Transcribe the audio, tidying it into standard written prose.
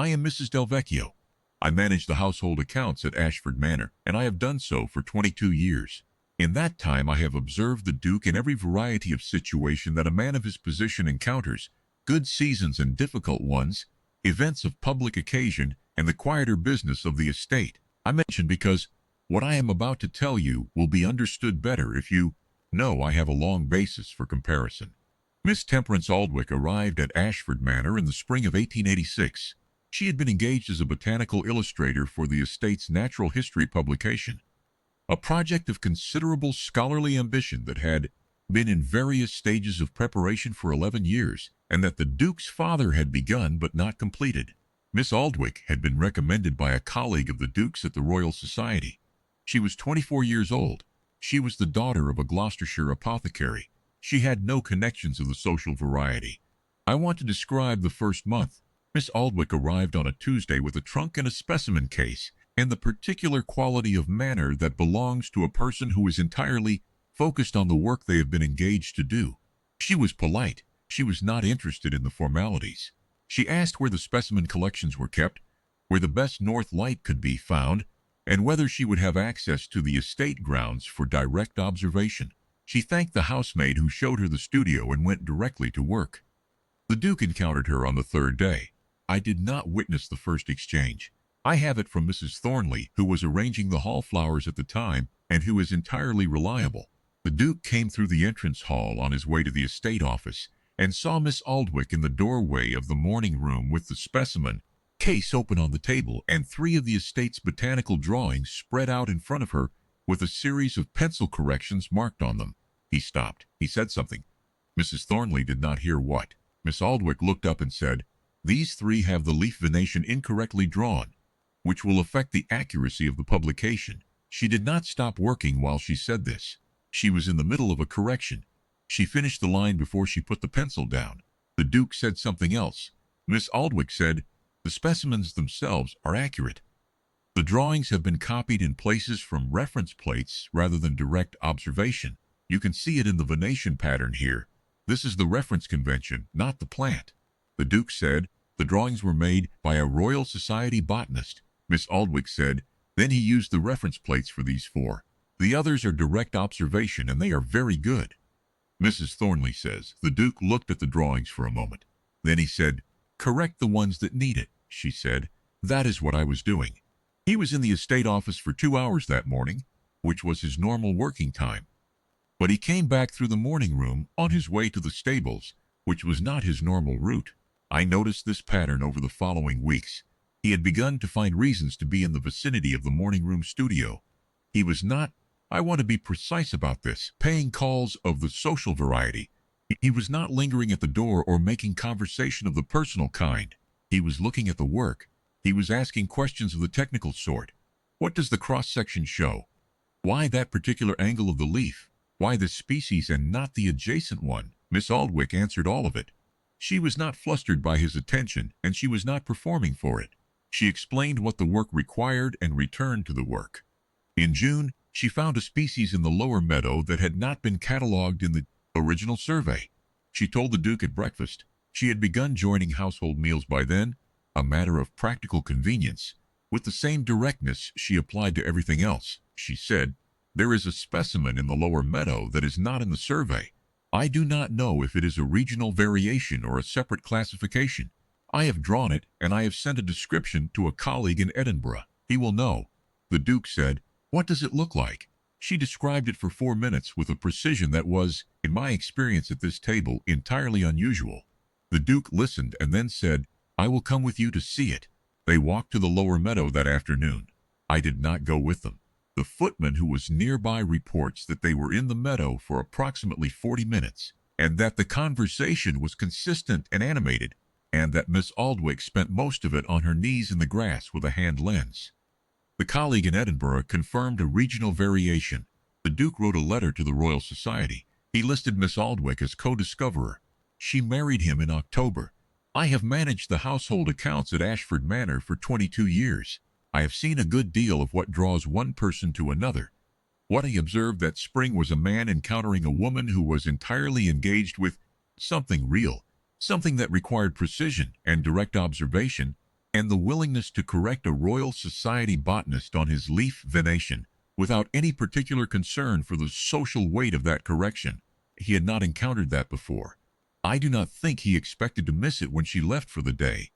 I am Mrs. Delvecchio. I manage the household accounts at Ashford Manor, and I have done so for 22 years. In that time I have observed the Duke in every variety of situation that a man of his position encounters, good seasons and difficult ones, events of public occasion, and the quieter business of the estate. I mention because what I am about to tell you will be understood better if you know I have a long basis for comparison. Miss Temperance Aldwick arrived at Ashford Manor in the spring of 1886. She had been engaged as a botanical illustrator for the estate's natural history publication, a project of considerable scholarly ambition that had been in various stages of preparation for 11 years, and that the Duke's father had begun but not completed. Miss Aldwick had been recommended by a colleague of the Duke's at the Royal Society. She was 24 years old. She was the daughter of a Gloucestershire apothecary. She had no connections of the social variety. I want to describe the first month. Miss Aldwick arrived on a Tuesday with a trunk and a specimen case, and the particular quality of manner that belongs to a person who is entirely focused on the work they have been engaged to do. She was polite. She was not interested in the formalities. She asked where the specimen collections were kept, where the best north light could be found, and whether she would have access to the estate grounds for direct observation. She thanked the housemaid who showed her the studio and went directly to work. The Duke encountered her on the third day. I did not witness the first exchange. I have it from Mrs. Thornley, who was arranging the hall flowers at the time and who is entirely reliable. The Duke came through the entrance hall on his way to the estate office and saw Miss Aldwick in the doorway of the morning room with the specimen case open on the table and 3 of the estate's botanical drawings spread out in front of her with a series of pencil corrections marked on them. He stopped. He said something. Mrs. Thornley did not hear what. Miss Aldwick looked up and said, "These 3 have the leaf venation incorrectly drawn, which will affect the accuracy of the publication." She did not stop working while she said this. She was in the middle of a correction. She finished the line before she put the pencil down. The Duke said something else. Miss Aldwick said, "The specimens themselves are accurate. The drawings have been copied in places from reference plates rather than direct observation. You can see it in the venation pattern here. This is the reference convention, not the plant." The Duke said, "The drawings were made by a Royal Society botanist." Miss Aldwick said, "Then he used the reference plates for these 4. The others are direct observation, and they are very good." Mrs. Thornley says, "The Duke looked at the drawings for a moment. Then he said, 'Correct the ones that need it,' she said. That is what I was doing." He was in the estate office for 2 hours that morning, which was his normal working time. But he came back through the morning room on his way to the stables, which was not his normal route. I noticed this pattern over the following weeks. He had begun to find reasons to be in the vicinity of the morning room studio. He was not, I want to be precise about this, paying calls of the social variety. He was not lingering at the door or making conversation of the personal kind. He was looking at the work. He was asking questions of the technical sort. What does the cross-section show? Why that particular angle of the leaf? Why this species and not the adjacent one? Miss Aldwick answered all of it. She was not flustered by his attention, and she was not performing for it. She explained what the work required and returned to the work. In June, she found a species in the lower meadow that had not been catalogued in the original survey. She told the Duke at breakfast. She had begun joining household meals by then, a matter of practical convenience. With the same directness she applied to everything else. She said, "There is a specimen in the lower meadow that is not in the survey. I do not know if it is a regional variation or a separate classification. I have drawn it, and I have sent a description to a colleague in Edinburgh. He will know." The Duke said, "What does it look like?" She described it for 4 minutes with a precision that was, in my experience at this table, entirely unusual. The Duke listened and then said, "I will come with you to see it." They walked to the lower meadow that afternoon. I did not go with them. The footman who was nearby reports that they were in the meadow for approximately 40 minutes, and that the conversation was consistent and animated, and that Miss Aldwick spent most of it on her knees in the grass with a hand lens. The colleague in Edinburgh confirmed a regional variation. The Duke wrote a letter to the Royal Society. He listed Miss Aldwick as co-discoverer. She married him in October. I have managed the household accounts at Ashford Manor for 22 years. I have seen a good deal of what draws one person to another. What I observed that spring was a man encountering a woman who was entirely engaged with something real, something that required precision and direct observation, and the willingness to correct a Royal Society botanist on his leaf venation without any particular concern for the social weight of that correction. He had not encountered that before. I do not think he expected to miss it when she left for the day.